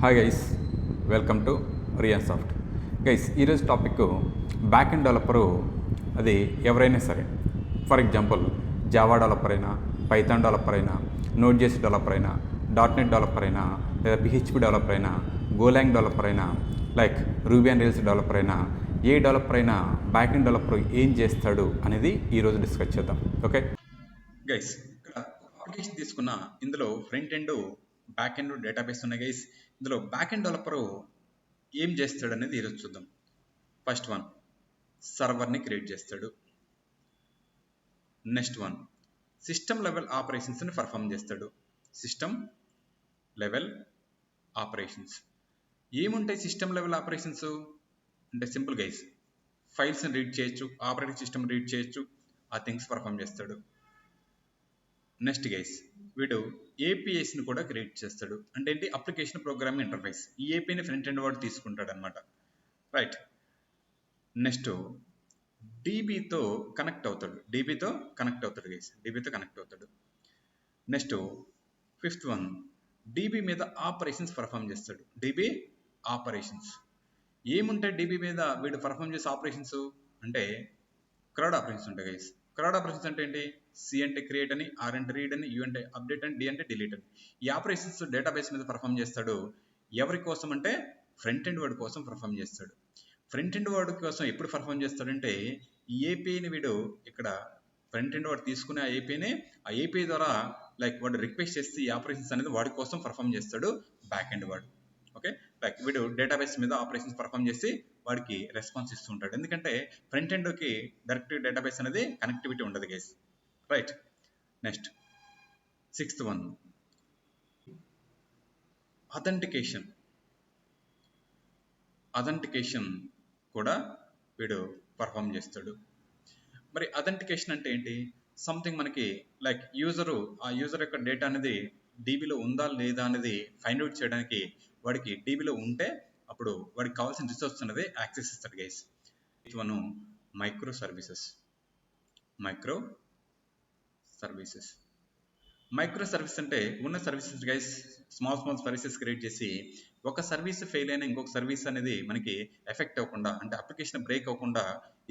Hi guys, welcome to Rian Soft. Guys, ఈరోజు topic back end developer. అది ఎవరైనా సరే, ఫర్ ఎగ్జాంపుల్ జావా డెవలపర్ అయినా, పైథాన్ డెవలపర్ అయినా, నోట్ జేఎస్ డెవలపర్ అయినా, .NET డెవలపర్ అయినా, లేదా PHP డెవలపర్ అయినా, గోలాంగ్ డెవలపర్ అయినా, like Ruby and Rails developer అయినా, ఏ డెవలపర్ అయినా బ్యాక్ ఎండ్ డెవలపర్ ఏం చేస్తాడు అనేది ఈరోజు డిస్కస్ చేద్దాం. ఓకే గైస్, ఇక్కడ అప్లికేషన్ తీసుకున్న ఇందులో front end, back end, database ఉన్నాయి గైస్. ఇందులో బ్యాక్ ఎండ్ డెవలపరు ఏం చేస్తాడు అనేది ఈరోజు చూద్దాం. ఫస్ట్ వన్, సర్వర్ని క్రియేట్ చేస్తాడు. నెక్స్ట్ వన్, సిస్టమ్ లెవెల్ ఆపరేషన్స్ని పర్ఫామ్ చేస్తాడు. సిస్టమ్ లెవెల్ ఆపరేషన్స్ ఏముంటాయి? సిస్టమ్ లెవెల్ ఆపరేషన్స్ అంటే సింపుల్ గైస్, ఫైల్స్ని రీడ్ చేయొచ్చు, ఆపరేటింగ్ సిస్టమ్ రీడ్ చేయొచ్చు, ఆ థింగ్స్ పర్ఫామ్ చేస్తాడు. నెక్స్ట్ గైస్, వీడు ఏపీఎస్ని కూడా క్రియేట్ చేస్తాడు. అంటే ఏంటి? Application programming interface. ఈ ఏపీని ఫ్రంట్ ఎండ్ వాడు తీసుకుంటాడు అనమాట. రైట్. నెక్స్ట్ డీబీతో కనెక్ట్ అవుతాడు. డీబీతో కనెక్ట్ అవుతాడు. నెక్స్ట్ ఫిఫ్త్ వన్, డీబీ మీద ఆపరేషన్స్ పర్ఫామ్ చేస్తాడు. డీబీ ఆపరేషన్స్ ఏముంటాయి? డీబీ మీద వీడు పర్ఫామ్ చేసే ఆపరేషన్స్ అంటే క్రౌడ్ ఆపరేషన్స్ ఉంటాయి గైస్. క్రౌడ్ ఆపరేషన్స్ అంటే ఏంటి? సి అంటే క్రియేట్ అని, ఆర్ అంటే రీడ్ అని, యూ అంటే అప్డేట్ అని, డి అంటే డిలీట్ అని. ఈ ఆపరేషన్స్ డేటాబేస్ మీద పర్ఫామ్ చేస్తాడు. ఎవరి కోసం అంటే ఫ్రంట్ ఎండ్ వర్డ్ కోసం పర్ఫామ్ చేస్తాడు. ఫ్రంట్ ఎండ్ వర్డ్ కోసం ఎప్పుడు పర్ఫామ్ చేస్తాడంటే, ఈ ఏపీని వీడు ఇక్కడ ఫ్రంట్ ఎండ్ వర్డ్ తీసుకునే ఆ ఏపీ ద్వారా లైక్ వాడు రిక్వెస్ట్ చేస్తే ఈ ఆపరేషన్స్ అనేది వాడి కోసం పర్ఫామ్ చేస్తాడు back end word. Okay, like వీడు డేటాబేస్ మీద ఆపరేషన్స్ పర్ఫామ్ చేసి వాడికి రెస్పాన్స్ ఇస్తూ ఉంటాడు. ఎందుకంటే ఫ్రంట్ ఎండ్కి డైరెక్ట్ డేటాబేస్ అనేది కనెక్టివిటీ ఉండదు guys. Right. Next sixth one, authentication కూడా వీడు పర్ఫామ్ చేస్తాడు. మరి అథెంటికేషన్ అంటే ఏంటి? సంథింగ్ మనకి లైక్ ఆ యూజర్ యొక్క డేటా అనేది డీబీలో ఉందా లేదా అనేది ఫైండ్ అవుట్ చేయడానికి వాడికి డీబీలో ఉంటే అప్పుడు వాడికి కావాల్సిన రిసోర్స్ అనేది యాక్సెస్ ఇస్తాడు గైస్. ఇది వన్, మైక్రో సర్వీసెస్ అంటే ఉన్న services guys, small services create చేసి ఒక సర్వీస్ ఫెయిల్ అయినా ఇంకొక సర్వీస్ అనేది మనకి ఎఫెక్ట్ అవ్వకుండా, అంటే అప్లికేషన్ బ్రేక్ అవ్వకుండా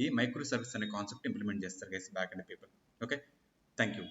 ఈ మైక్రో సర్వీస్ అనే కాన్సెప్ట్ ఇంప్లిమెంట్ చేస్తారు guys back end people. Okay, thank you.